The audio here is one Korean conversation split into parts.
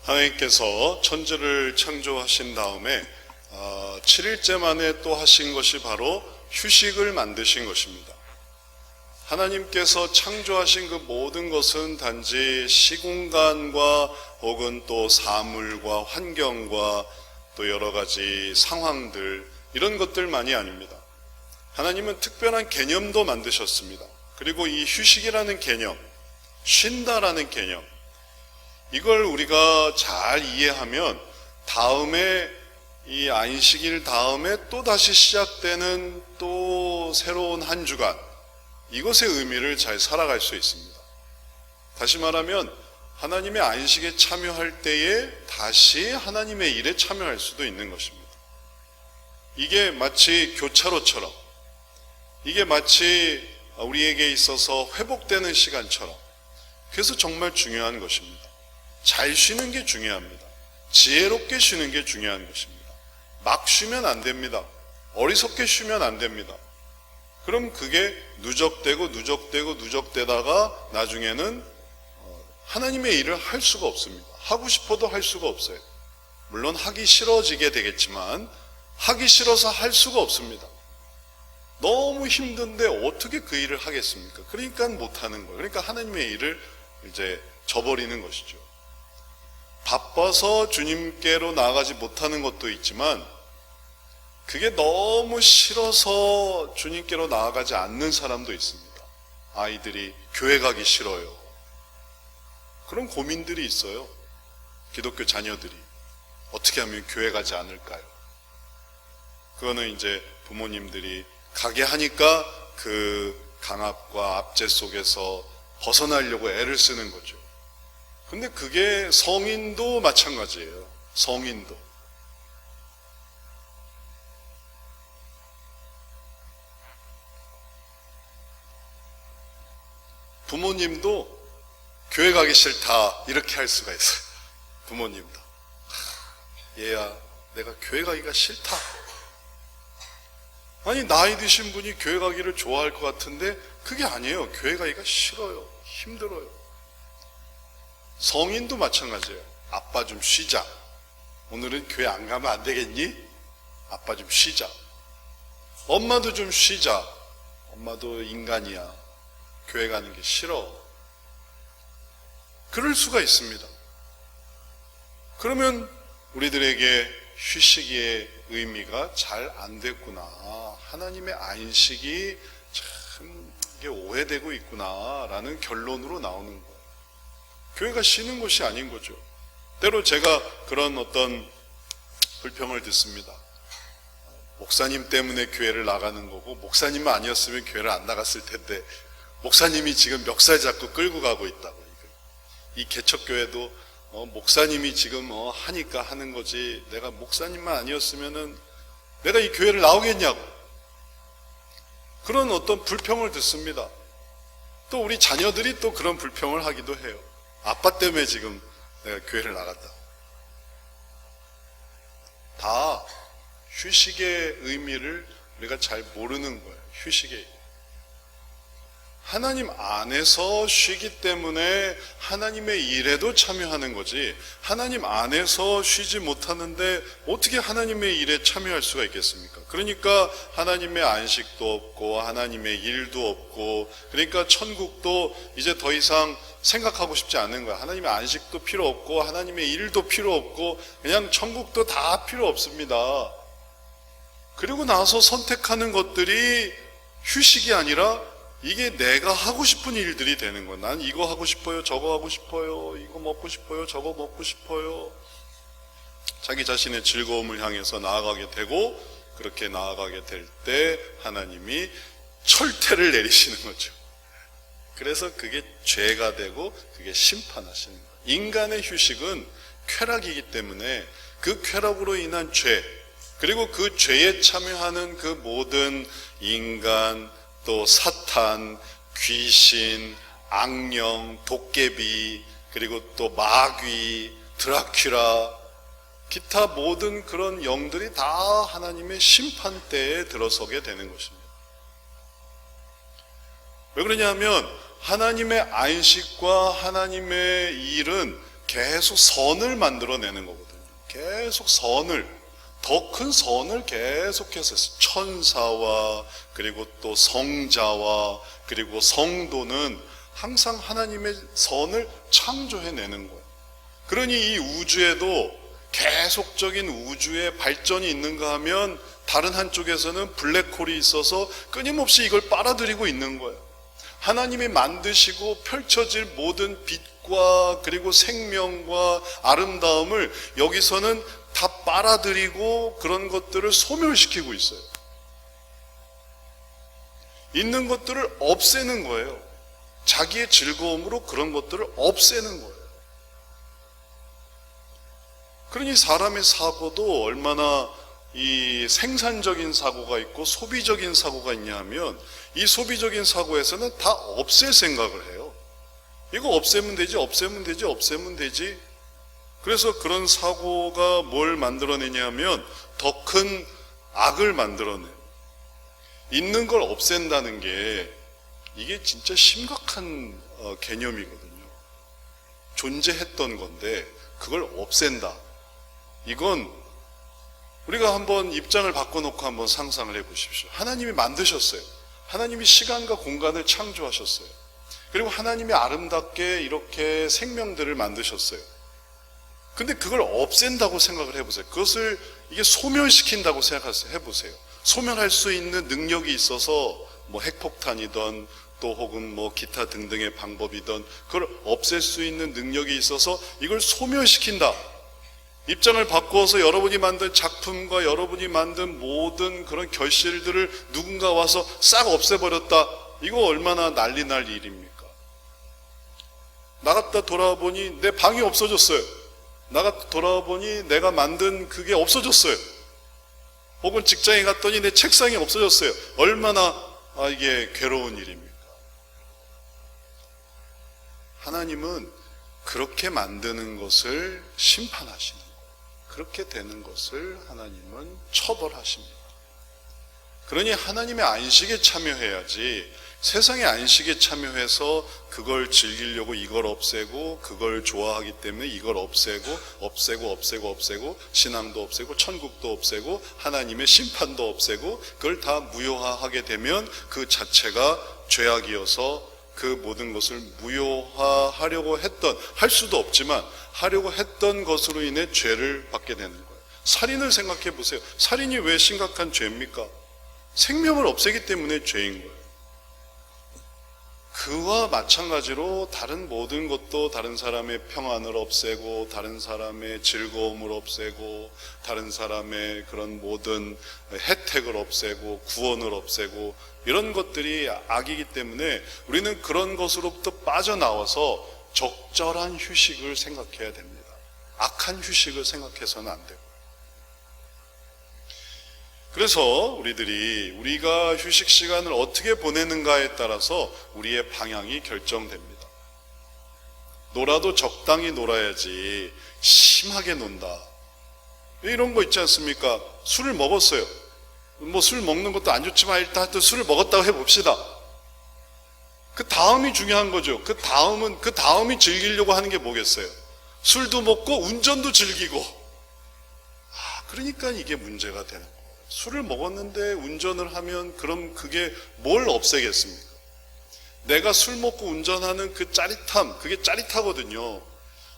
하나님께서 천지를 창조하신 다음에 7일째 만에 또 하신 것이 바로 휴식을 만드신 것입니다. 하나님께서 창조하신 그 모든 것은 단지 시공간과 혹은 또 사물과 환경과 또 여러 가지 상황들, 이런 것들만이 아닙니다. 하나님은 특별한 개념도 만드셨습니다. 그리고 이 휴식이라는 개념, 쉰다라는 개념, 이걸 우리가 잘 이해하면 다음에 이 안식일 다음에 또 다시 시작되는 또 새로운 한 주간, 이것의 의미를 잘 살아갈 수 있습니다. 다시 말하면 하나님의 안식에 참여할 때에 다시 하나님의 일에 참여할 수도 있는 것입니다. 이게 마치 교차로처럼, 이게 마치 우리에게 있어서 회복되는 시간처럼, 그래서 정말 중요한 것입니다. 잘 쉬는 게 중요합니다. 지혜롭게 쉬는 게 중요한 것입니다. 막 쉬면 안 됩니다. 어리석게 쉬면 안 됩니다. 그럼 그게 누적되다가 나중에는 하나님의 일을 할 수가 없습니다. 하고 싶어도 할 수가 없어요. 물론 하기 싫어지게 되겠지만 하기 싫어서 할 수가 없습니다. 너무 힘든데 어떻게 그 일을 하겠습니까? 그러니까 못하는 거예요. 그러니까 하나님의 일을 이제 저버리는 것이죠. 바빠서 주님께로 나아가지 못하는 것도 있지만 그게 너무 싫어서 주님께로 나아가지 않는 사람도 있습니다. 아이들이 교회 가기 싫어요. 그런 고민들이 있어요. 기독교 자녀들이 어떻게 하면 교회 가지 않을까요? 그거는 이제 부모님들이 가게 하니까 그 강압과 압제 속에서 벗어나려고 애를 쓰는 거죠. 근데 그게 성인도 마찬가지예요. 성인도. 부모님도 교회 가기 싫다 이렇게 할 수가 있어요. 부모님도 얘야 내가 교회 가기가 싫다. 아니 나이 드신 분이 교회 가기를 좋아할 것 같은데 그게 아니에요. 교회 가기가 싫어요. 힘들어요. 성인도 마찬가지예요. 아빠 좀 쉬자. 오늘은 교회 안 가면 안 되겠니? 아빠 좀 쉬자. 엄마도 좀 쉬자. 엄마도 인간이야. 교회 가는 게 싫어. 그럴 수가 있습니다. 그러면 우리들에게 휴식의 의미가 잘 안 됐구나. 하나님의 안식이 참 이게 오해되고 있구나라는 결론으로 나오는 거예요. 교회가 쉬는 곳이 아닌 거죠. 때로 제가 그런 어떤 불평을 듣습니다. 목사님 때문에 교회를 나가는 거고 목사님만 아니었으면 교회를 안 나갔을 텐데 목사님이 지금 멱살 잡고 끌고 가고 있다고. 이 개척교회도 목사님이 지금 하니까 하는 거지 내가 목사님만 아니었으면은 내가 이 교회를 나오겠냐고 그런 어떤 불평을 듣습니다. 또 우리 자녀들이 또 그런 불평을 하기도 해요. 아빠 때문에 지금 내가 교회를 나갔다. 다 휴식의 의미를 우리가 잘 모르는 거예요. 휴식의 하나님 안에서 쉬기 때문에 하나님의 일에도 참여하는 거지 하나님 안에서 쉬지 못하는데 어떻게 하나님의 일에 참여할 수가 있겠습니까? 그러니까 하나님의 안식도 없고 하나님의 일도 없고 그러니까 천국도 이제 더 이상 생각하고 싶지 않은 거야. 하나님의 안식도 필요 없고 하나님의 일도 필요 없고 그냥 천국도 다 필요 없습니다. 그리고 나서 선택하는 것들이 휴식이 아니라 이게 내가 하고 싶은 일들이 되는 거야. 난 이거 하고 싶어요. 저거 하고 싶어요. 이거 먹고 싶어요. 저거 먹고 싶어요. 자기 자신의 즐거움을 향해서 나아가게 되고 그렇게 나아가게 될 때 하나님이 철퇴를 내리시는 거죠. 그래서 그게 죄가 되고 그게 심판하시는 거예요. 인간의 휴식은 쾌락이기 때문에 그 쾌락으로 인한 죄 그리고 그 죄에 참여하는 그 모든 인간 또 사탄, 귀신, 악령, 도깨비, 그리고 또 마귀, 드라큘라, 기타 모든 그런 영들이 다 하나님의 심판대에 들어서게 되는 것입니다. 왜 그러냐면 하나님의 안식과 하나님의 일은 계속 선을 만들어내는 거거든요. 계속 선을, 더 큰 선을 계속해서 천사와 그리고 또 성자와 그리고 성도는 항상 하나님의 선을 창조해내는 거예요. 그러니 이 우주에도 계속적인 우주의 발전이 있는가 하면 다른 한쪽에서는 블랙홀이 있어서 끊임없이 이걸 빨아들이고 있는 거예요. 하나님이 만드시고 펼쳐질 모든 빛과 그리고 생명과 아름다움을 여기서는 다 빨아들이고 그런 것들을 소멸시키고 있어요. 있는 것들을 없애는 거예요. 자기의 즐거움으로 그런 것들을 없애는 거예요. 그러니 사람의 사고도 얼마나 이 생산적인 사고가 있고 소비적인 사고가 있냐 하면 이 소비적인 사고에서는 다 없앨 생각을 해요. 이거 없애면 되지, 없애면 되지, 없애면 되지. 그래서 그런 사고가 뭘 만들어내냐 하면 더 큰 악을 만들어내요. 있는 걸 없앤다는 게 이게 진짜 심각한 개념이거든요. 존재했던 건데 그걸 없앤다. 이건 우리가 한번 입장을 바꿔놓고 한번 상상을 해보십시오. 하나님이 만드셨어요. 하나님이 시간과 공간을 창조하셨어요. 그리고 하나님이 아름답게 이렇게 생명들을 만드셨어요. 근데 그걸 없앤다고 생각을 해보세요. 그것을 이게 소멸시킨다고 생각해보세요. 소멸할 수 있는 능력이 있어서 뭐 핵폭탄이든 또 혹은 뭐 기타 등등의 방법이든 그걸 없앨 수 있는 능력이 있어서 이걸 소멸시킨다. 입장을 바꾸어서 여러분이 만든 작품과 여러분이 만든 모든 그런 결실들을 누군가 와서 싹 없애버렸다. 이거 얼마나 난리 날 일입니까? 나갔다 돌아와 보니 내 방이 없어졌어요. 나갔다 돌아와 보니 내가 만든 그게 없어졌어요. 혹은 직장에 갔더니 내 책상이 없어졌어요. 얼마나 이게 괴로운 일입니까? 하나님은 그렇게 만드는 것을 심판하시는 거예요. 그렇게 되는 것을 하나님은 처벌하십니다. 그러니 하나님의 안식에 참여해야지 세상의 안식에 참여해서 그걸 즐기려고 이걸 없애고 그걸 좋아하기 때문에 이걸 없애고 신앙도 없애고 천국도 없애고 하나님의 심판도 없애고 그걸 다 무효화하게 되면 그 자체가 죄악이어서 그 모든 것을 무효화하려고 했던, 할 수도 없지만 하려고 했던 것으로 인해 죄를 받게 되는 거예요. 살인을 생각해 보세요. 살인이 왜 심각한 죄입니까? 생명을 없애기 때문에 죄인 거예요. 그와 마찬가지로 다른 모든 것도 다른 사람의 평안을 없애고 다른 사람의 즐거움을 없애고 다른 사람의 그런 모든 혜택을 없애고 구원을 없애고 이런 것들이 악이기 때문에 우리는 그런 것으로부터 빠져나와서 적절한 휴식을 생각해야 됩니다. 악한 휴식을 생각해서는 안 되고. 그래서 우리가 휴식 시간을 어떻게 보내는가에 따라서 우리의 방향이 결정됩니다. 놀아도 적당히 놀아야지 심하게 논다. 이런 거 있지 않습니까? 술을 먹었어요. 뭐 술 먹는 것도 안 좋지만 일단 하여튼 술을 먹었다고 해봅시다. 그 다음이 중요한 거죠. 그 다음이 즐기려고 하는 게 뭐겠어요? 술도 먹고 운전도 즐기고. 그러니까 이게 문제가 되는 거예요. 술을 먹었는데 운전을 하면 그럼 그게 뭘 없애겠습니까? 내가 술 먹고 운전하는 그 짜릿함, 그게 짜릿하거든요.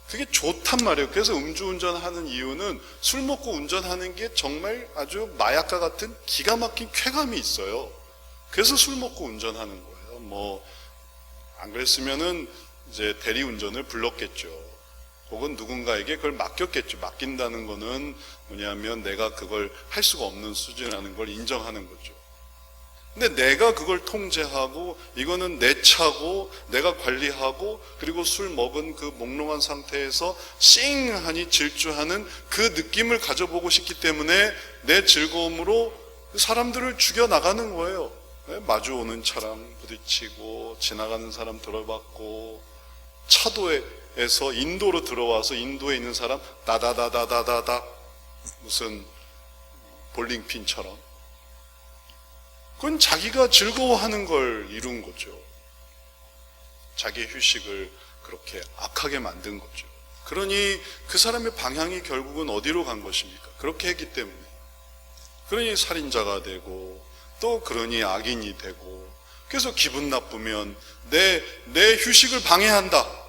그게 좋단 말이에요. 그래서 음주운전하는 이유는 술 먹고 운전하는 게 정말 아주 마약과 같은 기가 막힌 쾌감이 있어요. 그래서 술 먹고 운전하는 거예요. 뭐 안 그랬으면은 이제 대리운전을 불렀겠죠. 혹은 누군가에게 그걸 맡겼겠죠. 맡긴다는 거는 뭐냐면 내가 그걸 할 수가 없는 수준이라는 걸 인정하는 거죠. 근데 내가 그걸 통제하고 이거는 내 차고 내가 관리하고 그리고 술 먹은 그 몽롱한 상태에서 싱하니 질주하는 그 느낌을 가져보고 싶기 때문에 내 즐거움으로 사람들을 죽여나가는 거예요. 마주오는 차랑 부딪히고 지나가는 사람 들어봤고 차도에서 인도로 들어와서 인도에 있는 사람 다다다다다다다 무슨 볼링핀처럼 그건 자기가 즐거워하는 걸 이룬 거죠. 자기의 휴식을 그렇게 악하게 만든 거죠. 그러니 그 사람의 방향이 결국은 어디로 간 것입니까? 그렇게 했기 때문에. 그러니 살인자가 되고 또 그러니 악인이 되고, 그래서 기분 나쁘면 내 휴식을 방해한다.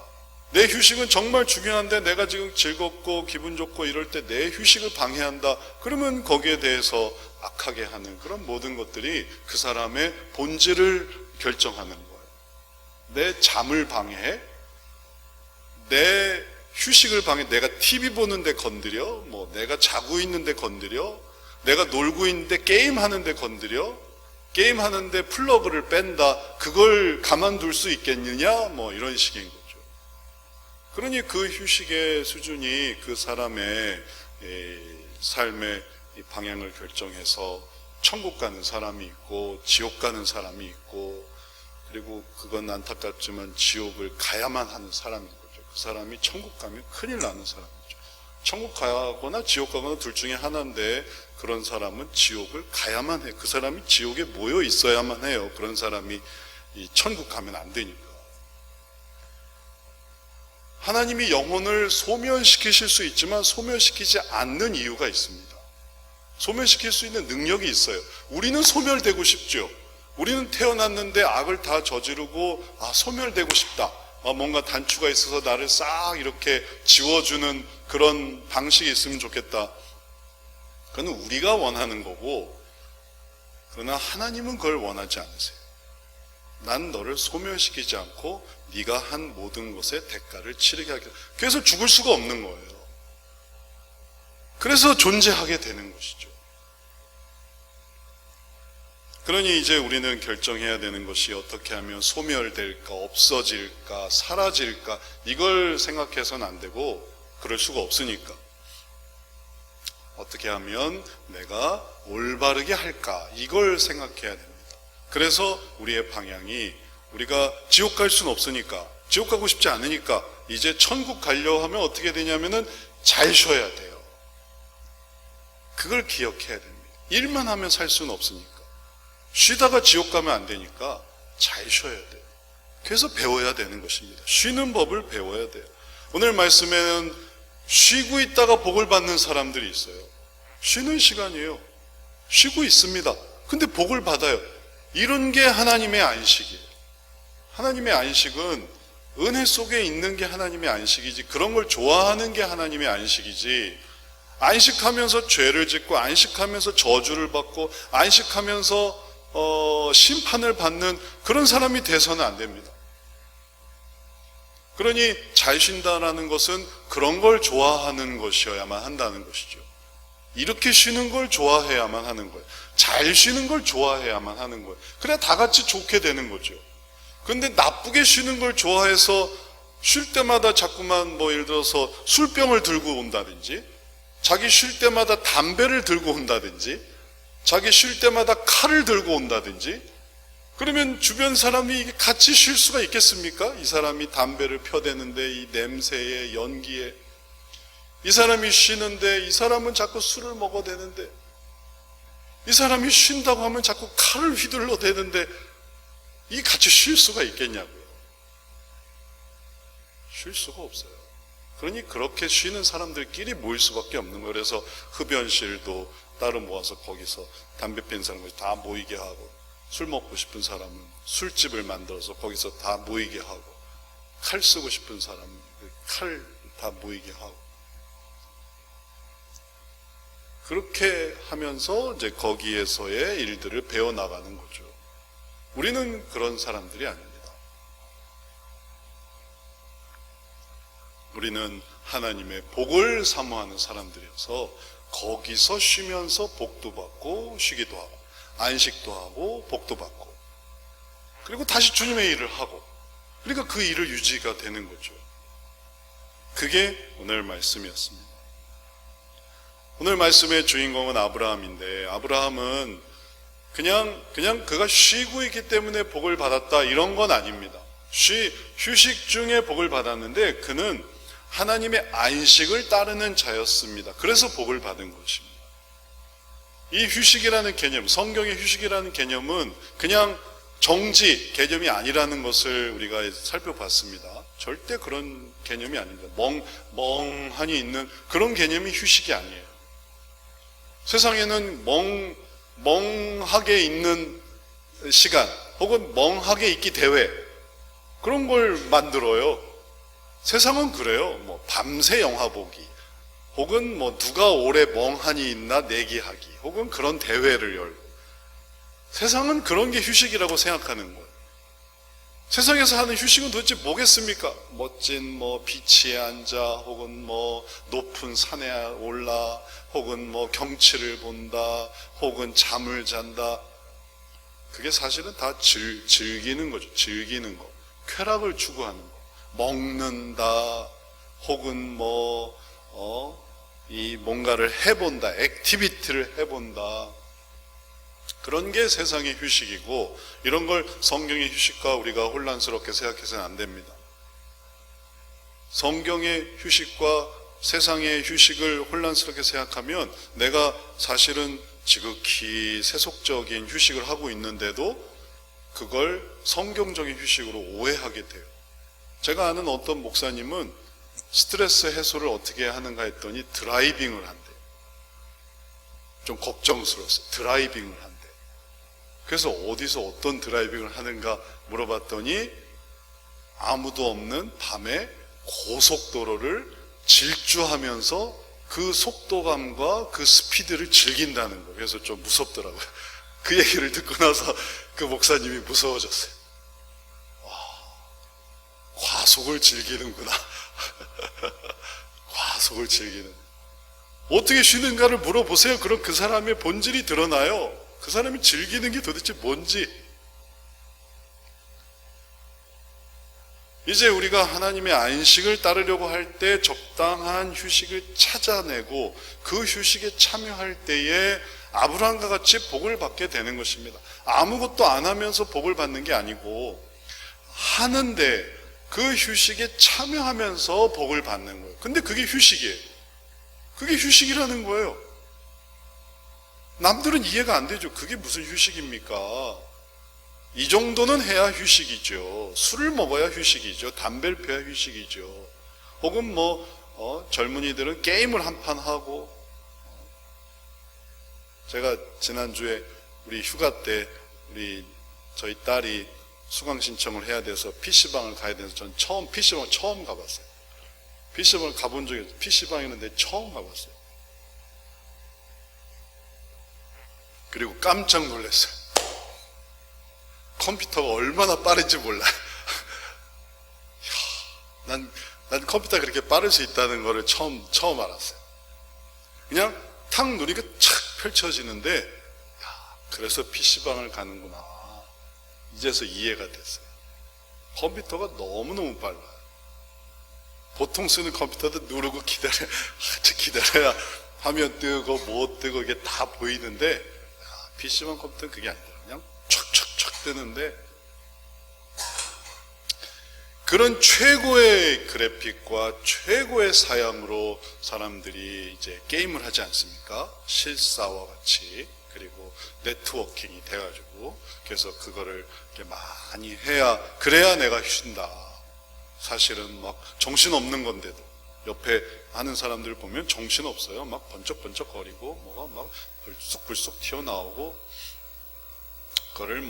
내 휴식은 정말 중요한데 내가 지금 즐겁고 기분 좋고 이럴 때 내 휴식을 방해한다. 그러면 거기에 대해서 악하게 하는 그런 모든 것들이 그 사람의 본질을 결정하는 거예요. 내 잠을 방해해, 내 휴식을 방해, 내가 TV 보는데 건드려, 내가 자고 있는데 건드려, 내가 놀고 있는데 게임하는데 건드려, 게임하는데 플러그를 뺀다. 그걸 가만둘 수 있겠느냐? 이런 식인 거죠. 그러니 그 휴식의 수준이 그 사람의 삶의 방향을 결정해서 천국 가는 사람이 있고 지옥 가는 사람이 있고, 그리고 그건 안타깝지만 지옥을 가야만 하는 사람인 거죠. 그 사람이 천국 가면 큰일 나는 사람이죠. 천국 가거나 지옥 가거나 둘 중에 하나인데, 그런 사람은 지옥을 가야만 해요. 그 사람이 지옥에 모여 있어야만 해요. 그런 사람이 이 천국 가면 안 되니까. 하나님이 영혼을 소멸시키실 수 있지만 소멸시키지 않는 이유가 있습니다. 소멸시킬 수 있는 능력이 있어요. 우리는 소멸되고 싶죠. 우리는 태어났는데 악을 다 저지르고 소멸되고 싶다. 뭔가 단추가 있어서 나를 싹 이렇게 지워주는 그런 방식이 있으면 좋겠다. 그건 우리가 원하는 거고, 그러나 하나님은 그걸 원하지 않으세요. 난 너를 소멸시키지 않고 네가 한 모든 것의 대가를 치르게 하겠다. 그래서 죽을 수가 없는 거예요. 그래서 존재하게 되는 것이죠. 그러니 이제 우리는 결정해야 되는 것이 어떻게 하면 소멸될까, 없어질까, 사라질까, 이걸 생각해서는 안 되고, 그럴 수가 없으니까 어떻게 하면 내가 올바르게 할까, 이걸 생각해야 됩니다. 그래서 우리의 방향이, 우리가 지옥 갈 수는 없으니까, 지옥 가고 싶지 않으니까 이제 천국 가려 하면 어떻게 되냐면은 잘 쉬어야 돼요. 그걸 기억해야 됩니다. 일만 하면 살 수는 없으니까. 쉬다가 지옥 가면 안 되니까 잘 쉬어야 돼요. 그래서 배워야 되는 것입니다. 쉬는 법을 배워야 돼요. 오늘 말씀에는 쉬고 있다가 복을 받는 사람들이 있어요. 쉬는 시간이에요. 쉬고 있습니다. 근데 복을 받아요. 이런 게 하나님의 안식이에요. 하나님의 안식은 은혜 속에 있는 게 하나님의 안식이지, 그런 걸 좋아하는 게 하나님의 안식이지, 안식하면서 죄를 짓고 안식하면서 저주를 받고 안식하면서 심판을 받는 그런 사람이 돼서는 안 됩니다. 그러니 잘 쉰다라는 것은 그런 걸 좋아하는 것이어야만 한다는 것이죠. 이렇게 쉬는 걸 좋아해야만 하는 거예요. 잘 쉬는 걸 좋아해야만 하는 거예요. 그래야 다 같이 좋게 되는 거죠. 그런데 나쁘게 쉬는 걸 좋아해서 쉴 때마다 자꾸만 예를 들어서 술병을 들고 온다든지, 자기 쉴 때마다 담배를 들고 온다든지, 자기 쉴 때마다 칼을 들고 온다든지, 그러면 주변 사람이 같이 쉴 수가 있겠습니까? 이 사람이 담배를 펴대는데 이 냄새에, 연기에, 이 사람이 쉬는데 이 사람은 자꾸 술을 먹어대는데, 이 사람이 쉰다고 하면 자꾸 칼을 휘둘러 대는데, 이 같이 쉴 수가 있겠냐고요. 쉴 수가 없어요. 그러니 그렇게 쉬는 사람들끼리 모일 수밖에 없는 거예요. 그래서 흡연실도 따로 모아서 거기서 담배 피는 사람들 다 모이게 하고, 술 먹고 싶은 사람은 술집을 만들어서 거기서 다 모이게 하고, 칼 쓰고 싶은 사람은 칼 다 모이게 하고, 그렇게 하면서 이제 거기에서의 일들을 배워나가는 거죠. 우리는 그런 사람들이 아닙니다. 우리는 하나님의 복을 사모하는 사람들이어서 거기서 쉬면서 복도 받고 쉬기도 하고 안식도 하고 복도 받고, 그리고 다시 주님의 일을 하고, 그러니까 그 일을 유지가 되는 거죠. 그게 오늘 말씀이었습니다. 오늘 말씀의 주인공은 아브라함인데, 아브라함은 그냥 그가 쉬고 있기 때문에 복을 받았다, 이런 건 아닙니다. 휴식 중에 복을 받았는데 그는 하나님의 안식을 따르는 자였습니다. 그래서 복을 받은 것입니다. 이 휴식이라는 개념, 성경의 휴식이라는 개념은 그냥 정지 개념이 아니라는 것을 우리가 살펴봤습니다. 절대 그런 개념이 아닙니다. 멍하니 있는 그런 개념이 휴식이 아니에요. 세상에는 멍하게 있는 시간 혹은 멍하게 있기 대회 그런 걸 만들어요. 세상은 그래요. 뭐 밤새 영화 보기 혹은 뭐 누가 오래 멍하니 있나 내기하기 혹은 그런 대회를 열고 세상은 그런 게 휴식이라고 생각하는 거예요. 세상에서 하는 휴식은 도대체 뭐겠습니까? 멋진 뭐 비치에 앉아 혹은 뭐 높은 산에 올라 혹은 뭐 경치를 본다 혹은 잠을 잔다. 그게 사실은 다 즐기는 거죠. 즐기는 거. 쾌락을 추구하는 거. 먹는다 혹은 이 뭔가를 해본다. 액티비티를 해본다. 그런 게 세상의 휴식이고 이런 걸 성경의 휴식과 우리가 혼란스럽게 생각해서는 안 됩니다. 성경의 휴식과 세상의 휴식을 혼란스럽게 생각하면 내가 사실은 지극히 세속적인 휴식을 하고 있는데도 그걸 성경적인 휴식으로 오해하게 돼요. 제가 아는 어떤 목사님은 스트레스 해소를 어떻게 하는가 했더니 드라이빙을 한대요. 좀 걱정스러웠어요. 드라이빙을 한대요. 그래서 어디서 어떤 드라이빙을 하는가 물어봤더니 아무도 없는 밤에 고속도로를 질주하면서 그 속도감과 그 스피드를 즐긴다는 거예요. 그래서 좀 무섭더라고요. 그 얘기를 듣고 나서 그 목사님이 무서워졌어요. 와, 과속을 즐기는구나. 과속을 즐기는. 어떻게 쉬는가를 물어보세요. 그럼 그 사람의 본질이 드러나요. 그 사람이 즐기는 게 도대체 뭔지. 이제 우리가 하나님의 안식을 따르려고 할 때 적당한 휴식을 찾아내고 그 휴식에 참여할 때에 아브라함과 같이 복을 받게 되는 것입니다. 아무것도 안 하면서 복을 받는 게 아니고 하는데 그 휴식에 참여하면서 복을 받는 거예요. 근데 그게 휴식이에요. 그게 휴식이라는 거예요. 남들은 이해가 안 되죠. 그게 무슨 휴식입니까? 이 정도는 해야 휴식이죠. 술을 먹어야 휴식이죠. 담배를 피워야 휴식이죠. 혹은 젊은이들은 게임을 한 판 하고. 제가 지난주에 우리 휴가 때 저희 딸이 수강 신청을 해야 돼서 PC방을 가야 돼서 저는 PC방을 처음 가봤어요. PC방을 가본 적이 없어요. PC방이었는데 처음 가봤어요. 그리고 깜짝 놀랐어요. 컴퓨터가 얼마나 빠른지 몰라요. 난 컴퓨터가 그렇게 빠를 수 있다는 거를 처음 알았어요. 그냥 탁 누르니까 착 펼쳐지는데, 그래서 PC방을 가는구나. 이제서 이해가 됐어요. 컴퓨터가 너무너무 빨라요. 보통 쓰는 컴퓨터도 누르고 기다려야 화면 뜨고 뭐 뜨고 이게 다 보이는데, PC방 컴퓨터는 그게 아니에요. 그냥 촥촥촥 뜨는데, 그런 최고의 그래픽과 최고의 사양으로 사람들이 이제 게임을 하지 않습니까? 실사와 같이. 그리고 네트워킹이 돼가지고, 그래서 그거를 이렇게 많이 그래야 내가 쉰다. 사실은 막 정신없는 건데도 옆에 하는 사람들 보면 정신없어요. 막 번쩍번쩍거리고 뭐가 막 불쑥불쑥 튀어나오고, 그거를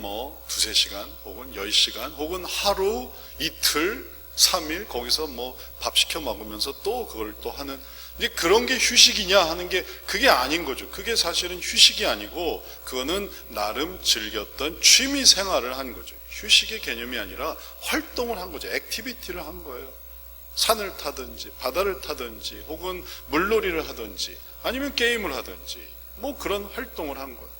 두세 시간 혹은 10시간 혹은 하루, 이틀, 3일 거기서 밥 시켜 먹으면서 또 그걸 또 하는, 이제 그런 게 휴식이냐 하는 게 그게 아닌 거죠. 그게 사실은 휴식이 아니고 그거는 나름 즐겼던 취미 생활을 한 거죠. 휴식의 개념이 아니라 활동을 한 거죠. 액티비티를 한 거예요. 산을 타든지 바다를 타든지 혹은 물놀이를 하든지 아니면 게임을 하든지 그런 활동을 한 거예요.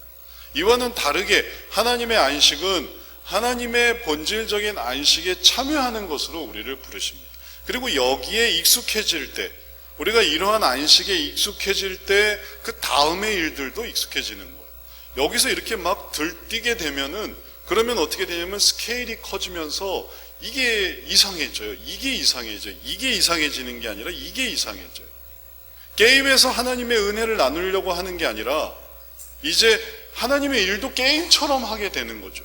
이와는 다르게 하나님의 안식은 하나님의 본질적인 안식에 참여하는 것으로 우리를 부르십니다. 그리고 여기에 익숙해질 때, 우리가 이러한 안식에 익숙해질 때 그 다음의 일들도 익숙해지는 거예요. 여기서 이렇게 막 들뛰게 되면은, 그러면 어떻게 되냐면 스케일이 커지면서 이게 이상해져요. 이게 이상해지는 게 아니라 이게 이상해져요. 게임에서 하나님의 은혜를 나누려고 하는 게 아니라 이제 하나님의 일도 게임처럼 하게 되는 거죠.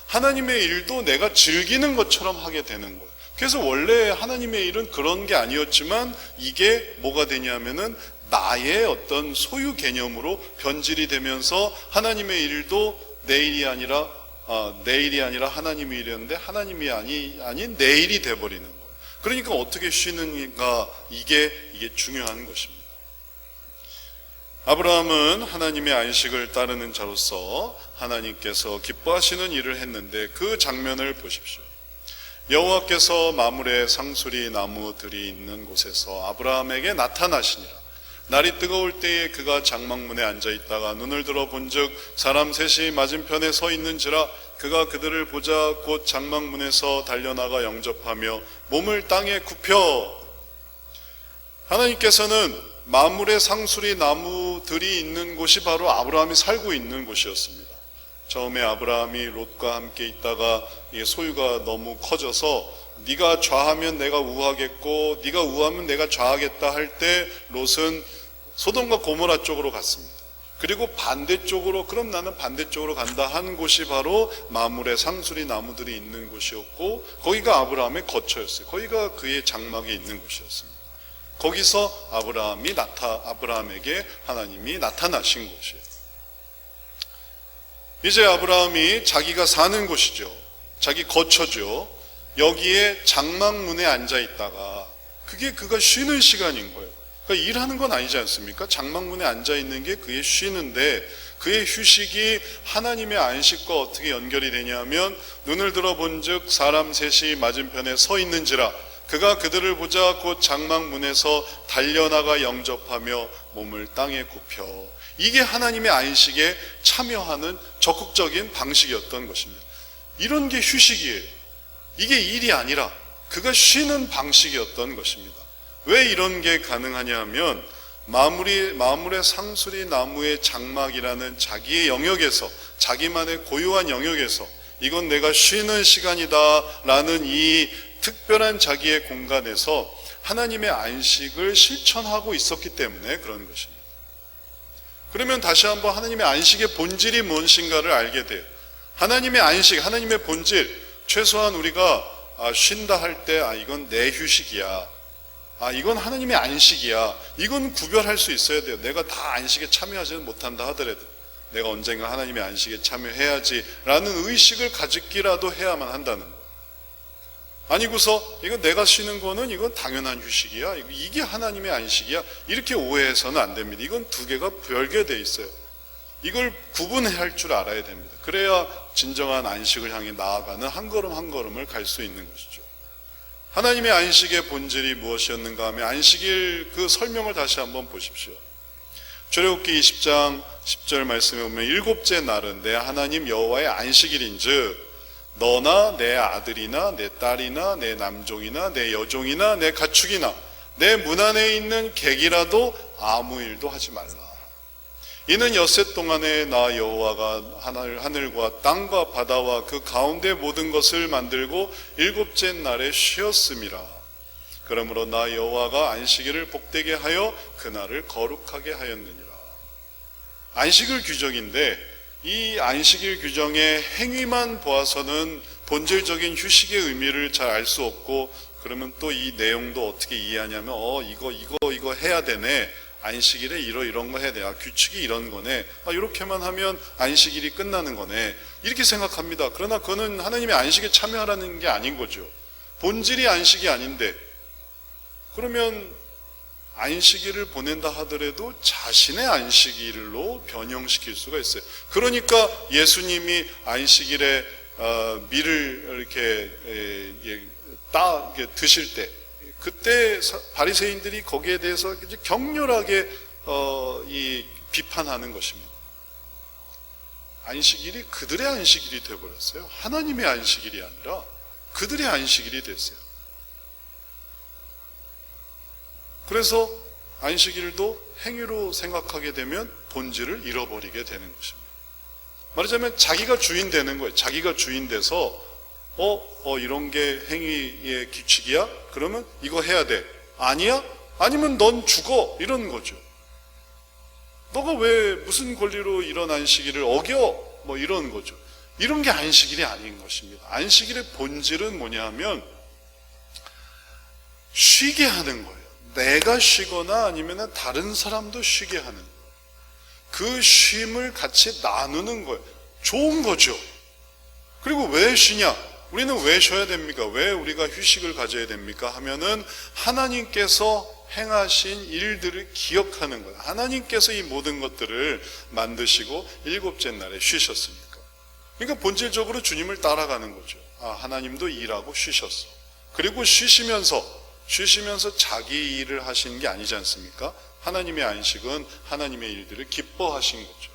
하나님의 일도 내가 즐기는 것처럼 하게 되는 거예요. 그래서 원래 하나님의 일은 그런 게 아니었지만 이게 뭐가 되냐면은 나의 어떤 소유 개념으로 변질이 되면서 하나님의 일도 내일이 아니라 하나님의 일이었는데 하나님이 아닌 내 일이 돼버리는 거예요. 그러니까 어떻게 쉬는가, 이게 중요한 것입니다. 아브라함은 하나님의 안식을 따르는 자로서 하나님께서 기뻐하시는 일을 했는데 그 장면을 보십시오. 여호와께서 마물의 상수리 나무들이 있는 곳에서 아브라함에게 나타나시니라. 날이 뜨거울 때에 그가 장막문에 앉아있다가 눈을 들어 본즉 사람 셋이 맞은편에 서 있는지라. 그가 그들을 보자 곧 장막문에서 달려나가 영접하며 몸을 땅에 굽혀. 하나님께서는 마물의 상수리 나무들이 있는 곳이 바로 아브라함이 살고 있는 곳이었습니다. 처음에 아브라함이 롯과 함께 있다가 소유가 너무 커져서 네가 좌하면 내가 우하겠고 네가 우하면 내가 좌하겠다 할 때 롯은 소돔과 고모라 쪽으로 갔습니다. 그리고 반대쪽으로, 그럼 나는 반대쪽으로 간다 한 곳이 바로 마물의 상수리 나무들이 있는 곳이었고, 거기가 아브라함의 거처였어요. 거기가 그의 장막에 있는 곳이었습니다. 거기서 아브라함에게 하나님이 나타나신 곳이에요. 이제 아브라함이 자기가 사는 곳이죠. 자기 거처죠. 여기에 장막문에 앉아 있다가 그게 그가 쉬는 시간인 거예요. 그러니까 일하는 건 아니지 않습니까? 장막문에 앉아 있는 게 그의 쉬는데, 그의 휴식이 하나님의 안식과 어떻게 연결이 되냐면 눈을 들어본즉 사람 셋이 맞은편에 서 있는지라. 그가 그들을 보자 곧 장막문에서 달려나가 영접하며 몸을 땅에 굽혀. 이게 하나님의 안식에 참여하는 적극적인 방식이었던 것입니다. 이런 게 휴식이에요. 이게 일이 아니라 그가 쉬는 방식이었던 것입니다. 왜 이런 게 가능하냐 하면 마물의 상수리 나무의 장막이라는 자기의 영역에서, 자기만의 고유한 영역에서 이건 내가 쉬는 시간이다 라는 이 특별한 자기의 공간에서 하나님의 안식을 실천하고 있었기 때문에 그런 것입니다. 그러면 다시 한번 하나님의 안식의 본질이 무엇인가를 알게 돼요. 하나님의 안식, 하나님의 본질, 최소한 우리가 쉰다 할 때 이건 내 휴식이야, 이건 하나님의 안식이야, 이건 구별할 수 있어야 돼요. 내가 다 안식에 참여하지는 못한다 하더라도 내가 언젠가 하나님의 안식에 참여해야지 라는 의식을 가지기라도 해야만 한다는 거예요. 아니고서 이거 내가 쉬는 거는 이건 당연한 휴식이야, 이게 하나님의 안식이야, 이렇게 오해해서는 안 됩니다. 이건 두 개가 별개되어 있어요. 이걸 구분할 줄 알아야 됩니다. 그래야 진정한 안식을 향해 나아가는 한 걸음 한 걸음을 갈 수 있는 것이죠. 하나님의 안식의 본질이 무엇이었는가 하면 안식일 그 설명을 다시 한번 보십시오. 출애굽기 20장 10절 말씀에 보면 일곱째 날은 내 하나님 여호와의 안식일인즉 너나 내 아들이나 내 딸이나 내 남종이나 내 여종이나 내 가축이나 내 문 안에 있는 객이라도 아무 일도 하지 말라. 이는 엿새 동안에 나 여호와가 하늘과 땅과 바다와 그 가운데 모든 것을 만들고 일곱째 날에 쉬었음이라. 그러므로 나 여호와가 안식일을 복되게 하여 그날을 거룩하게 하였느니라. 안식일 규정인데 이 안식일 규정의 행위만 보아서는 본질적인 휴식의 의미를 잘 알 수 없고, 그러면 또 이 내용도 어떻게 이해하냐면 이거 해야 되네, 안식일에 이런 거 해야 돼, 규칙이 이런 거네, 이렇게만 하면 안식일이 끝나는 거네, 이렇게 생각합니다. 그러나 그거는 하나님의 안식에 참여하라는 게 아닌 거죠. 본질이 안식이 아닌데, 그러면 안식일을 보낸다 하더라도 자신의 안식일로 변형시킬 수가 있어요. 그러니까 예수님이 안식일에 밀을 이렇게 드실 때, 그때 바리새인들이 거기에 대해서 격렬하게 비판하는 것입니다. 안식일이 그들의 안식일이 되어버렸어요. 하나님의 안식일이 아니라 그들의 안식일이 됐어요. 그래서 안식일도 행위로 생각하게 되면 본질을 잃어버리게 되는 것입니다. 말하자면 자기가 주인 되는 거예요. 자기가 주인 돼서 이런 게 행위의 규칙이야? 그러면 이거 해야 돼. 아니야? 아니면 넌 죽어. 이런 거죠. 너가 왜 무슨 권리로 이런 안식일을 어겨? 이런 거죠. 이런 게 안식일이 아닌 것입니다. 안식일의 본질은 뭐냐 하면 쉬게 하는 거예요. 내가 쉬거나 아니면 다른 사람도 쉬게 하는 거예요. 그 쉼을 같이 나누는 거예요. 좋은 거죠. 그리고 왜 쉬냐? 우리는 왜 쉬어야 됩니까? 왜 우리가 휴식을 가져야 됩니까? 하면은 하나님께서 행하신 일들을 기억하는 거예요. 하나님께서 이 모든 것들을 만드시고 일곱째 날에 쉬셨으니까. 그러니까 본질적으로 주님을 따라가는 거죠. 하나님도 일하고 쉬셨어. 그리고 쉬시면서 자기 일을 하시는 게 아니지 않습니까? 하나님의 안식은 하나님의 일들을 기뻐하신 거죠.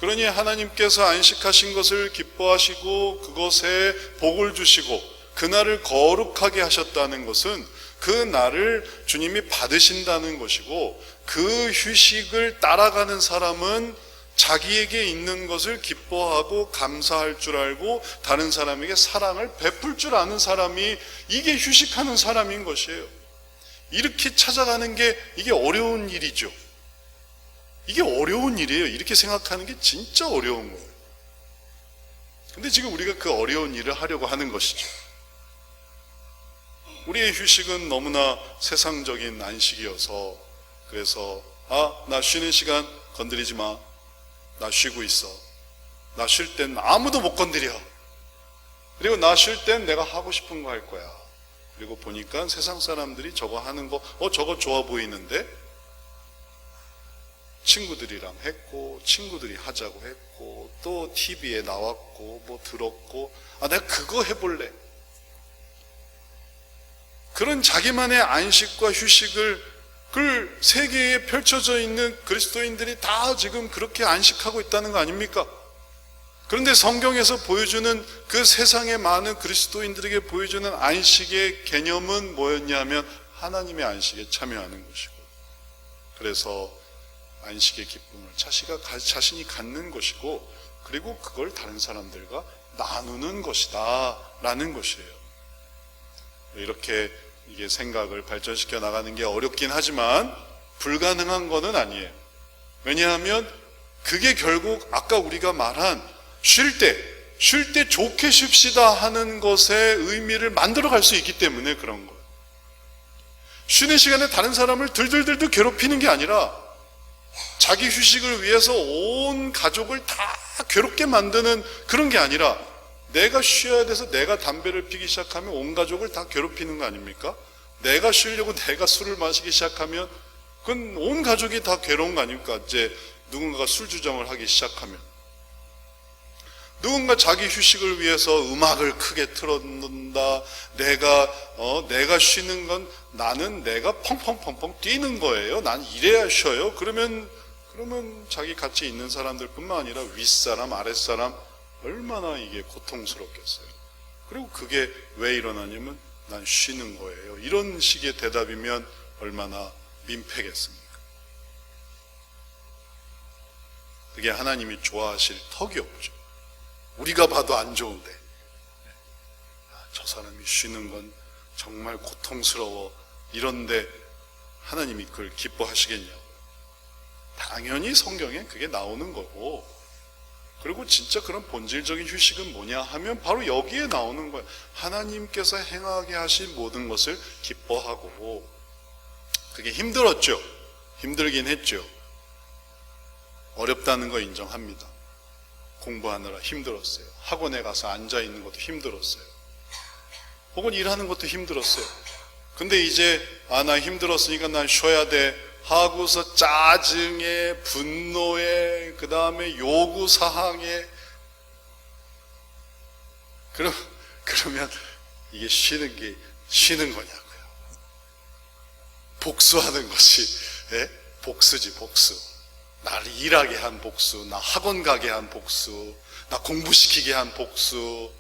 그러니 하나님께서 안식하신 것을 기뻐하시고 그것에 복을 주시고 그날을 거룩하게 하셨다는 것은 그 날을 주님이 받으신다는 것이고, 그 휴식을 따라가는 사람은 자기에게 있는 것을 기뻐하고 감사할 줄 알고 다른 사람에게 사랑을 베풀 줄 아는 사람이, 이게 휴식하는 사람인 것이에요. 이렇게 찾아가는 게 이게 어려운 일이죠. 이게 어려운 일이에요. 이렇게 생각하는 게 진짜 어려운 거예요. 근데 지금 우리가 그 어려운 일을 하려고 하는 것이죠. 우리의 휴식은 너무나 세상적인 안식이어서, 그래서 나 쉬는 시간 건드리지 마. 나 쉬고 있어. 나 쉴 땐 아무도 못 건드려. 그리고 나 쉴 땐 내가 하고 싶은 거 할 거야. 그리고 보니까 세상 사람들이 저거 하는 거 저거 좋아 보이는데 친구들이랑 했고, 친구들이 하자고 했고, 또 TV에 나왔고, 뭐 들었고, 내가 그거 해볼래. 그런 자기만의 안식과 휴식을 그 세계에 펼쳐져 있는 그리스도인들이 다 지금 그렇게 안식하고 있다는 거 아닙니까? 그런데 성경에서 보여주는 그 세상의 많은 그리스도인들에게 보여주는 안식의 개념은 뭐였냐면 하나님의 안식에 참여하는 것이고, 그래서 안식의 기쁨을 자신이 갖는 것이고, 그리고 그걸 다른 사람들과 나누는 것이다 라는 것이에요. 이렇게 이게 생각을 발전시켜 나가는 게 어렵긴 하지만 불가능한 거는 아니에요. 왜냐하면 그게 결국 아까 우리가 말한 쉴 때 좋게 쉽시다 하는 것의 의미를 만들어 갈 수 있기 때문에 그런 거예요. 쉬는 시간에 다른 사람을 들들들들 괴롭히는 게 아니라 자기 휴식을 위해서 온 가족을 다 괴롭게 만드는 그런 게 아니라, 내가 쉬어야 돼서 내가 담배를 피기 시작하면 온 가족을 다 괴롭히는 거 아닙니까? 내가 쉬려고 내가 술을 마시기 시작하면 그건 온 가족이 다 괴로운 거 아닙니까? 이제 누군가가 술 주정을 하기 시작하면, 누군가 자기 휴식을 위해서 음악을 크게 틀어놓는다. 내가 쉬는 건 나는 내가 펑펑펑펑 뛰는 거예요. 난 이래야 쉬어요. 그러면 자기 같이 있는 사람들뿐만 아니라 윗사람, 아랫사람 얼마나 이게 고통스럽겠어요. 그리고 그게 왜 일어나냐면 난 쉬는 거예요. 이런 식의 대답이면 얼마나 민폐겠습니까? 그게 하나님이 좋아하실 턱이 없죠. 우리가 봐도 안 좋은데 저 사람이 쉬는 건 정말 고통스러워, 이런데 하나님이 그걸 기뻐하시겠냐고. 당연히 성경에 그게 나오는 거고, 그리고 진짜 그런 본질적인 휴식은 뭐냐 하면 바로 여기에 나오는 거예요. 하나님께서 행하게 하신 모든 것을 기뻐하고. 그게 힘들었죠. 힘들긴 했죠. 어렵다는 거 인정합니다. 공부하느라 힘들었어요. 학원에 가서 앉아있는 것도 힘들었어요. 혹은 일하는 것도 힘들었어요. 근데 이제 나 힘들었으니까 난 쉬어야 돼 하고서 짜증에, 분노에, 그 다음에 요구사항에, 그러면 이게 쉬는 거냐고요. 복수하는 것이, 복수지, 복수. 나를 일하게 한 복수, 나 학원 가게 한 복수, 나 공부시키게 한 복수.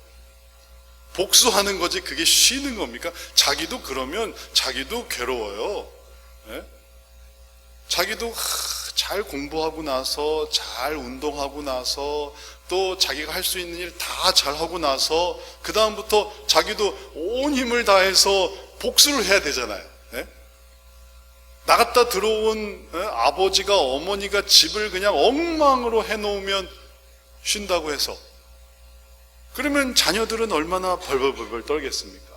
복수하는 거지 그게 쉬는 겁니까? 자기도 그러면 자기도 괴로워요. 자기도 잘 공부하고 나서, 잘 운동하고 나서, 또 자기가 할 수 있는 일 다 잘하고 나서 그 다음부터 자기도 온 힘을 다해서 복수를 해야 되잖아요. 나갔다 들어온 아버지가, 어머니가 집을 그냥 엉망으로 해놓으면 쉰다고 해서, 그러면 자녀들은 얼마나 벌벌벌벌 떨겠습니까?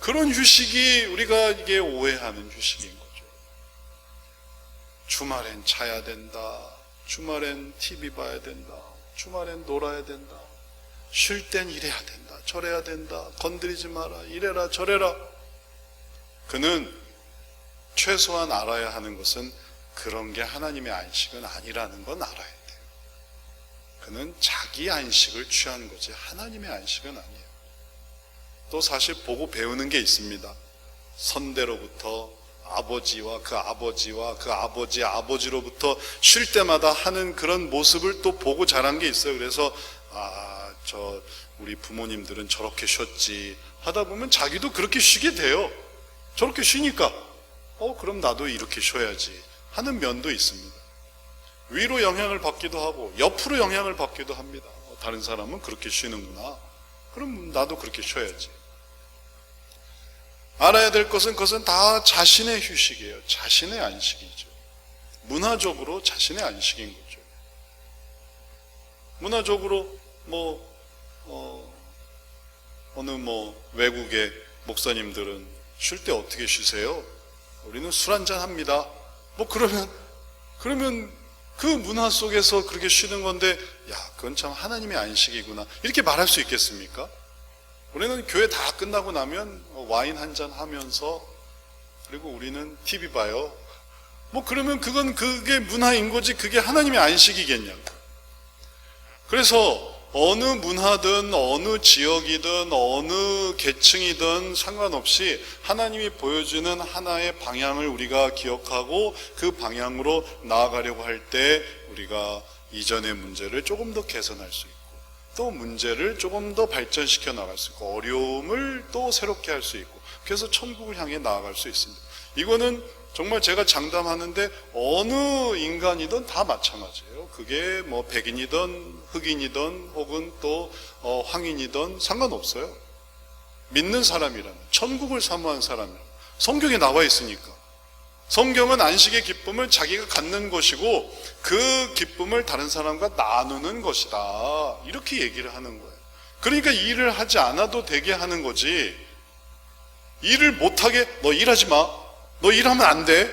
그런 휴식이 우리가 이게 오해하는 휴식인 거죠. 주말엔 자야 된다. 주말엔 TV 봐야 된다. 주말엔 놀아야 된다. 쉴 땐 이래야 된다. 저래야 된다. 건드리지 마라. 이래라 저래라. 그는 최소한 알아야 하는 것은 그런 게 하나님의 안식은 아니라는 건 알아야 돼요. 그는 자기 안식을 취하는 거지 하나님의 안식은 아니에요. 또 사실 보고 배우는 게 있습니다. 선대로부터 아버지와 그 아버지와 그 아버지의 아버지로부터 쉴 때마다 하는 그런 모습을 또 보고 자란 게 있어요. 그래서 우리 부모님들은 저렇게 쉬었지 하다 보면 자기도 그렇게 쉬게 돼요. 저렇게 쉬니까 그럼 나도 이렇게 쉬어야지 하는 면도 있습니다. 위로 영향을 받기도 하고 옆으로 영향을 받기도 합니다. 다른 사람은 그렇게 쉬는구나. 그럼 나도 그렇게 쉬어야지. 알아야 될 것은 그것은 다 자신의 휴식이에요. 자신의 안식이죠. 문화적으로 자신의 안식인 거죠. 문화적으로 어느 외국의 목사님들은 쉴 때 어떻게 쉬세요? 우리는 술 한잔 합니다. 그러면 그 문화 속에서 그렇게 쉬는 건데, 그건 참 하나님의 안식이구나. 이렇게 말할 수 있겠습니까? 우리는 교회 다 끝나고 나면 와인 한잔 하면서, 그리고 우리는 TV 봐요. 그러면 그게 문화인 거지, 그게 하나님의 안식이겠냐고. 그래서 어느 문화든 어느 지역이든 어느 계층이든 상관없이 하나님이 보여주는 하나의 방향을 우리가 기억하고 그 방향으로 나아가려고 할 때 우리가 이전의 문제를 조금 더 개선할 수 있고 또 문제를 조금 더 발전시켜 나갈 수 있고 어려움을 또 새롭게 할 수 있고 그래서 천국을 향해 나아갈 수 있습니다. 이거는 정말 제가 장담하는데 어느 인간이든 다 마찬가지예요. 그게 백인이든 흑인이든 혹은 또 황인이든 상관없어요. 믿는 사람이라면, 천국을 사모한 사람이라면, 성경에 나와 있으니까. 성경은 안식의 기쁨을 자기가 갖는 것이고 그 기쁨을 다른 사람과 나누는 것이다. 이렇게 얘기를 하는 거예요. 그러니까 일을 하지 않아도 되게 하는 거지, 일을 못하게 너 일하지 마, 너 일하면 안 돼,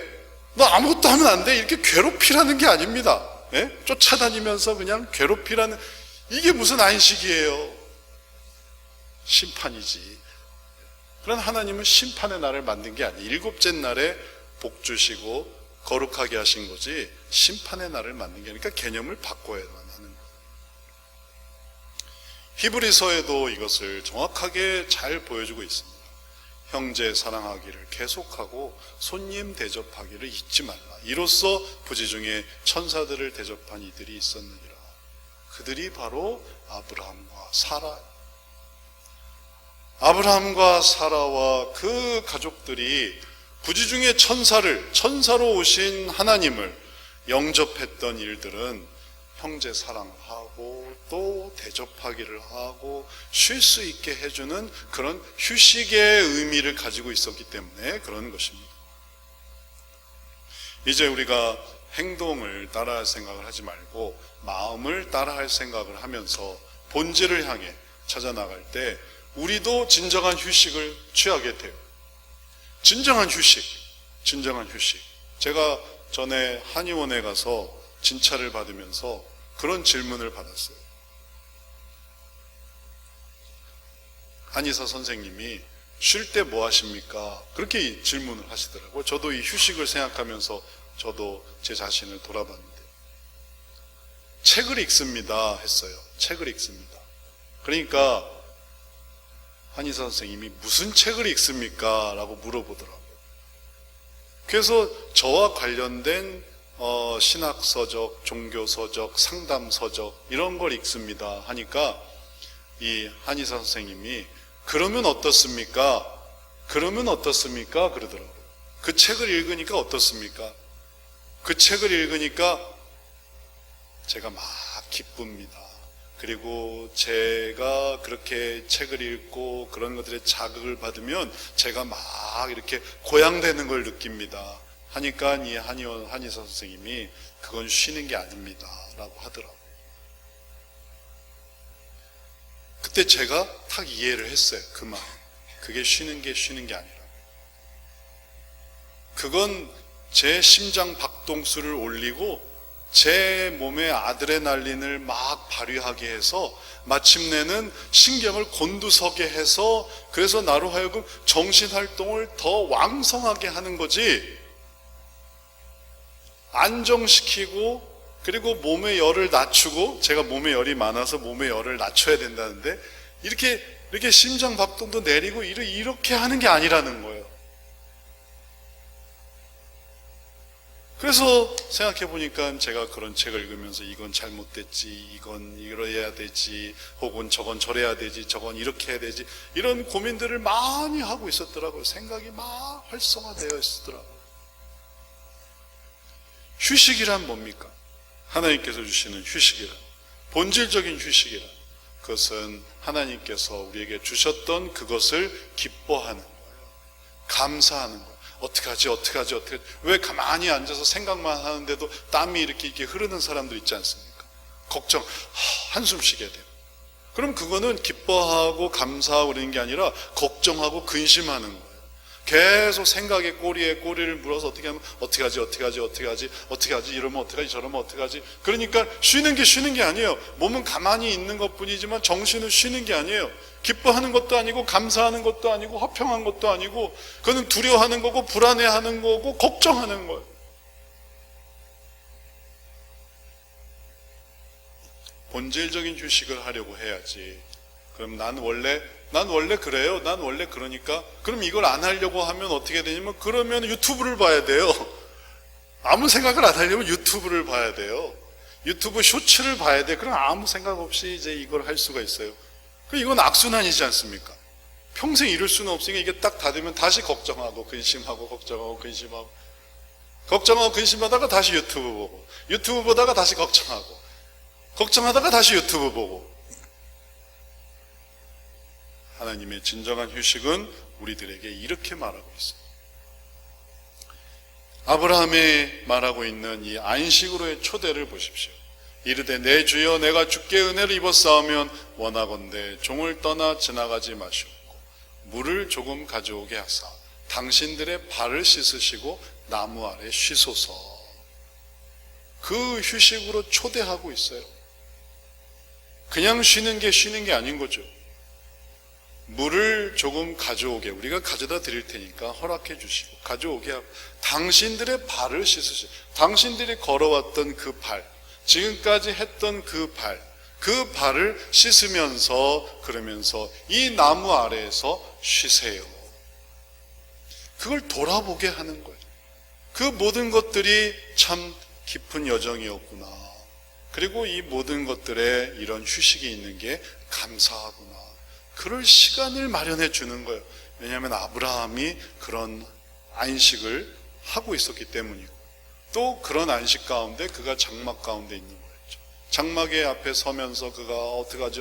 너 아무것도 하면 안 돼, 이렇게 괴롭히라는 게 아닙니다. 쫓아다니면서 그냥 괴롭히라는, 이게 무슨 안식이에요? 심판이지. 그런 하나님은 심판의 날을 만든 게 아니에요. 일곱째 날에 복 주시고 거룩하게 하신 거지 심판의 날을 만든 게 아니니까 개념을 바꿔야만 하는 거예요. 히브리서에도 이것을 정확하게 잘 보여주고 있습니다. 형제 사랑하기를 계속하고 손님 대접하기를 잊지 말라. 이로써 부지 중에 천사들을 대접한 이들이 있었느니라. 그들이 바로 아브라함과 사라. 아브라함과 사라와 그 가족들이 부지 중에 천사로 오신 하나님을 영접했던 일들은 형제 사랑하고 또 대접하기를 하고 쉴 수 있게 해주는 그런 휴식의 의미를 가지고 있었기 때문에 그런 것입니다. 이제 우리가 행동을 따라할 생각을 하지 말고 마음을 따라할 생각을 하면서 본질을 향해 찾아나갈 때 우리도 진정한 휴식을 취하게 돼요. 진정한 휴식. 제가 전에 한의원에 가서 진찰을 받으면서 그런 질문을 받았어요. 한의사 선생님이 쉴 때 뭐 하십니까? 그렇게 질문을 하시더라고요. 저도 이 휴식을 생각하면서 저도 제 자신을 돌아봤는데, 책을 읽습니다 했어요. 책을 읽습니다. 그러니까 한의사 선생님이 무슨 책을 읽습니까? 라고 물어보더라고요. 그래서 저와 관련된 신학서적, 종교서적, 상담서적 이런 걸 읽습니다 하니까 이 한의사 선생님이 그러면 어떻습니까? 그러더라고요. 그 책을 읽으니까 어떻습니까? 그 책을 읽으니까 제가 막 기쁩니다. 그리고 제가 그렇게 책을 읽고 그런 것들에 자극을 받으면 제가 막 이렇게 고양되는 걸 느낍니다 하니까 이 한의사 선생님이 그건 쉬는 게 아닙니다 라고 하더라고요. 그때 제가 탁 이해를 했어요. 그 말. 그게 쉬는 게 아니라, 그건 제 심장 박동수를 올리고 제 몸의 아드레날린을 막 발휘하게 해서 마침내는 신경을 곤두서게 해서, 그래서 나로 하여금 정신활동을 더 왕성하게 하는 거지, 안정시키고 그리고 몸의 열을 낮추고, 제가 몸에 열이 많아서 몸의 열을 낮춰야 된다는데 이렇게 심장 박동도 내리고 이렇게 하는 게 아니라는 거예요. 그래서 생각해 보니까 제가 그런 책을 읽으면서 이건 잘못됐지, 이건 이러해야 되지, 혹은 저건 저래야 되지, 저건 이렇게 해야 되지, 이런 고민들을 많이 하고 있었더라고요. 생각이 막 활성화되어 있었더라고요. 휴식이란 뭡니까? 하나님께서 주시는 휴식이란, 본질적인 휴식이란, 그것은 하나님께서 우리에게 주셨던 그것을 기뻐하는 거예요. 감사하는 거예요. 어떡하지? 왜 가만히 앉아서 생각만 하는데도 땀이 이렇게 흐르는 사람들 있지 않습니까? 걱정, 한숨 쉬게 돼요. 그럼 그거는 기뻐하고 감사하고 그러는 게 아니라 걱정하고 근심하는 거예요. 계속 생각의 꼬리에 꼬리를 물어서 어떻게 하지, 이러면 어떡하지, 저러면 어떡하지. 그러니까 쉬는 게 아니에요. 몸은 가만히 있는 것 뿐이지만 정신은 쉬는 게 아니에요. 기뻐하는 것도 아니고 감사하는 것도 아니고 화평한 것도 아니고, 그거는 두려워하는 거고 불안해하는 거고 걱정하는 거예요. 본질적인 휴식을 하려고 해야지. 그럼 난 원래 그래요. 난 원래 그러니까. 그럼 이걸 안 하려고 하면 어떻게 되냐면, 그러면 유튜브를 봐야 돼요. 아무 생각을 안 하려면 유튜브를 봐야 돼요. 유튜브 쇼츠를 봐야 돼. 그럼 아무 생각 없이 이제 이걸 할 수가 있어요. 이건 악순환이지 않습니까? 평생 이룰 수는 없으니까 이게 딱 닫으면 다시 걱정하고 근심하고 걱정하고 근심하다가 다시 유튜브 보고, 유튜브 보다가 다시 걱정하다가 다시 유튜브 보고. 하나님의 진정한 휴식은 우리들에게 이렇게 말하고 있어요. 아브라함이 말하고 있는 이 안식으로의 초대를 보십시오. 이르되 내 주여 내가 주께 은혜를 입었사오면 원하건대 종을 떠나 지나가지 마시옵고 물을 조금 가져오게 하사 당신들의 발을 씻으시고 나무 아래 쉬소서. 그 휴식으로 초대하고 있어요. 그냥 쉬는 게 아닌 거죠. 물을 조금 가져오게, 우리가 가져다 드릴 테니까 허락해 주시고 가져오게 하고 당신들의 발을 씻으시고, 당신들이 걸어왔던 그 발, 지금까지 했던 그 발을 씻으면서, 그러면서 이 나무 아래에서 쉬세요. 그걸 돌아보게 하는 거예요. 그 모든 것들이 참 깊은 여정이었구나. 그리고 이 모든 것들에 이런 휴식이 있는 게 감사하구나. 그럴 시간을 마련해 주는 거예요. 왜냐하면 아브라함이 그런 안식을 하고 있었기 때문이고, 또 그런 안식 가운데 그가 장막 가운데 있는 거였죠. 장막의 앞에 서면서 그가 어떡하지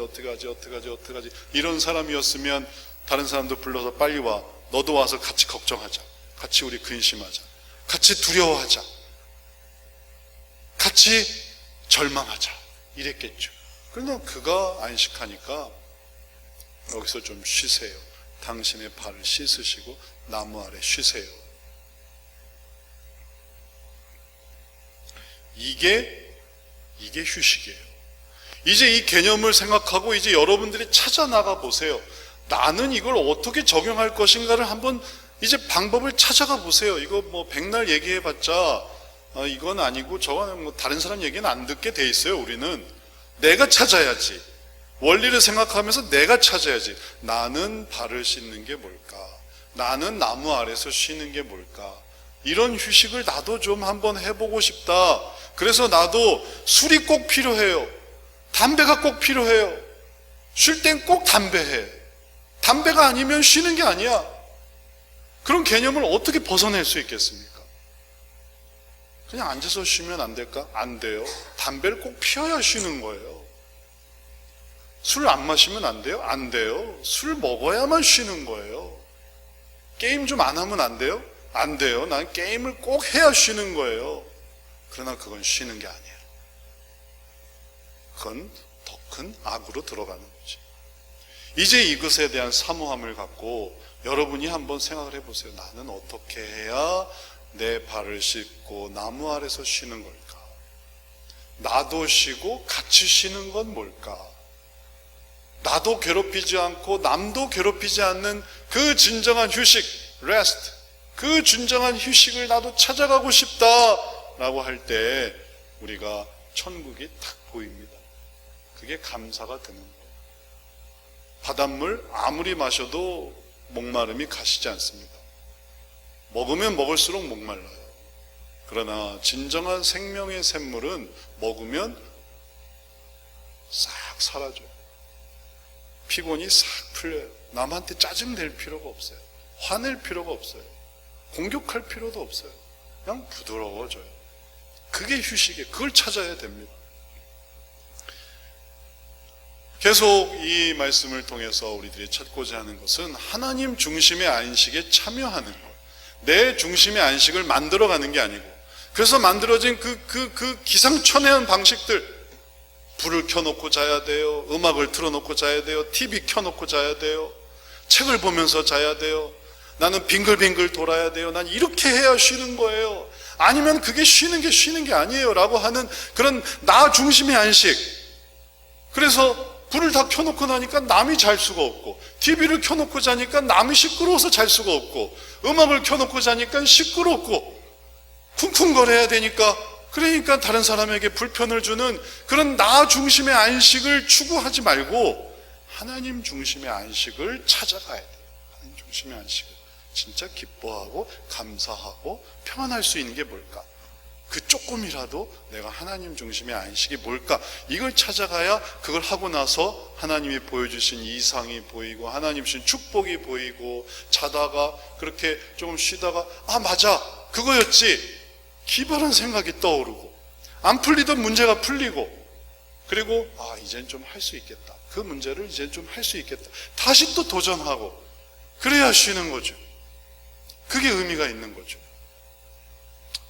이런 사람이었으면 다른 사람도 불러서 빨리 와, 너도 와서 같이 걱정하자, 같이 우리 근심하자, 같이 두려워하자, 같이 절망하자 이랬겠죠. 그러나 그가 안식하니까 여기서 좀 쉬세요. 당신의 발을 씻으시고 나무 아래 쉬세요. 이게 휴식이에요. 이제 이 개념을 생각하고 이제 여러분들이 찾아 나가 보세요. 나는 이걸 어떻게 적용할 것인가를 한번 이제 방법을 찾아가 보세요. 이거 뭐 백날 얘기해봤자 이건 아니고 저거는 뭐 다른 사람 얘기는 안 듣게 돼 있어요. 우리는 내가 찾아야지. 원리를 생각하면서 내가 찾아야지. 나는 발을 씻는 게 뭘까? 나는 나무 아래서 쉬는 게 뭘까? 이런 휴식을 나도 좀 한번 해보고 싶다. 그래서 나도 술이 꼭 필요해요. 담배가 꼭 필요해요. 쉴 땐 꼭 담배해. 담배가 아니면 쉬는 게 아니야. 그런 개념을 어떻게 벗어낼 수 있겠습니까? 그냥 앉아서 쉬면 안 될까? 안 돼요. 담배를 꼭 피워야 쉬는 거예요. 술 안 마시면 안 돼요? 안 돼요. 술 먹어야만 쉬는 거예요. 게임 좀 안 하면 안 돼요? 안 돼요. 난 게임을 꼭 해야 쉬는 거예요. 그러나 그건 쉬는 게 아니에요. 그건 더 큰 악으로 들어가는 거지. 이제 이것에 대한 사모함을 갖고 여러분이 한번 생각을 해보세요. 나는 어떻게 해야 내 발을 씻고 나무 아래서 쉬는 걸까? 나도 쉬고 같이 쉬는 건 뭘까? 나도 괴롭히지 않고 남도 괴롭히지 않는 그 진정한 휴식, rest, 그 진정한 휴식을 나도 찾아가고 싶다라고 할 때 우리가 천국이 딱 보입니다. 그게 감사가 되는 거예요. 바닷물 아무리 마셔도 목마름이 가시지 않습니다. 먹으면 먹을수록 목말라요. 그러나 진정한 생명의 샘물은 먹으면 싹 사라져요. 피곤이 싹 풀려요. 남한테 짜증낼 필요가 없어요. 화낼 필요가 없어요. 공격할 필요도 없어요. 그냥 부드러워져요. 그게 휴식이에요. 그걸 찾아야 됩니다. 계속 이 말씀을 통해서 우리들이 찾고자 하는 것은 하나님 중심의 안식에 참여하는 것. 내 중심의 안식을 만들어가는 게 아니고, 그래서 만들어진 그 기상천외한 방식들, 불을 켜놓고 자야 돼요. 음악을 틀어놓고 자야 돼요. TV 켜놓고 자야 돼요. 책을 보면서 자야 돼요. 나는 빙글빙글 돌아야 돼요. 난 이렇게 해야 쉬는 거예요. 아니면 그게 쉬는 게 아니에요 라고 하는 그런 나 중심의 안식. 그래서 불을 다 켜놓고 나니까 남이 잘 수가 없고, TV를 켜놓고 자니까 남이 시끄러워서 잘 수가 없고, 음악을 켜놓고 자니까 시끄럽고 쿵쿵거려야 되니까, 그러니까 다른 사람에게 불편을 주는 그런 나 중심의 안식을 추구하지 말고 하나님 중심의 안식을 찾아가야 돼요. 하나님 중심의 안식을 진짜 기뻐하고 감사하고 평안할 수 있는 게 뭘까? 그 조금이라도 내가 하나님 중심의 안식이 뭘까? 이걸 찾아가야 그걸 하고 나서 하나님이 보여주신 이상이 보이고 하나님 주신 축복이 보이고, 자다가 그렇게 조금 쉬다가 아 맞아 그거였지, 기발한 생각이 떠오르고, 안 풀리던 문제가 풀리고, 그리고 아 이젠 좀 할 수 있겠다, 그 문제를 이젠 좀 할 수 있겠다, 다시 또 도전하고, 그래야 쉬는 거죠. 그게 의미가 있는 거죠.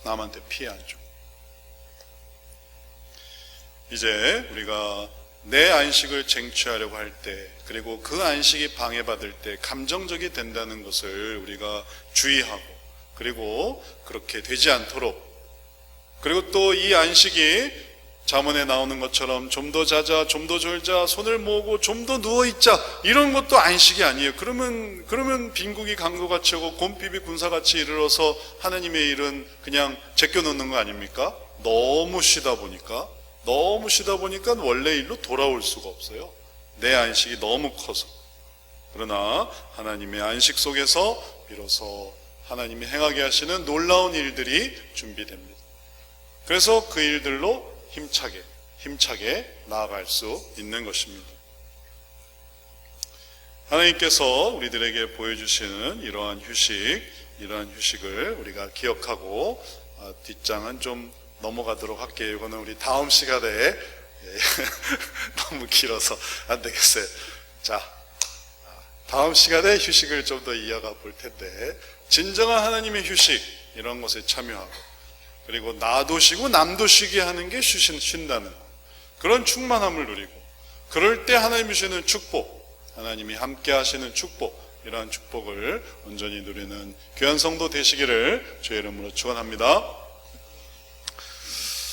남한테 피해 안 주고. 이제 우리가 내 안식을 쟁취하려고 할 때, 그리고 그 안식이 방해받을 때 감정적이 된다는 것을 우리가 주의하고, 그리고 그렇게 되지 않도록, 그리고 또 이 안식이 잠언에 나오는 것처럼 좀 더 자자, 좀 더 졸자, 손을 모으고 좀 더 누워있자, 이런 것도 안식이 아니에요. 그러면 빈국이 강도같이 오고 곰핍이 군사같이 이르러서 하나님의 일은 그냥 제껴놓는 거 아닙니까? 너무 쉬다 보니까 원래 일로 돌아올 수가 없어요. 내 안식이 너무 커서. 그러나 하나님의 안식 속에서 비로소 하나님이 행하게 하시는 놀라운 일들이 준비됩니다. 그래서 그 일들로 힘차게 나아갈 수 있는 것입니다. 하나님께서 우리들에게 보여주시는 이러한 휴식을 우리가 기억하고, 뒷장은 좀 넘어가도록 할게요. 이거는 우리 다음 시간에 너무 길어서 안 되겠어요. 자, 다음 시간에 휴식을 좀 더 이어가 볼 텐데, 진정한 하나님의 휴식, 이런 것에 참여하고, 그리고 나도 쉬고 남도 쉬게 하는 게 쉰다는 그런 충만함을 누리고, 그럴 때 하나님이 주시는 축복, 하나님이 함께 하시는 축복, 이러한 축복을 온전히 누리는 귀한 성도 되시기를 주의 이름으로 축원합니다.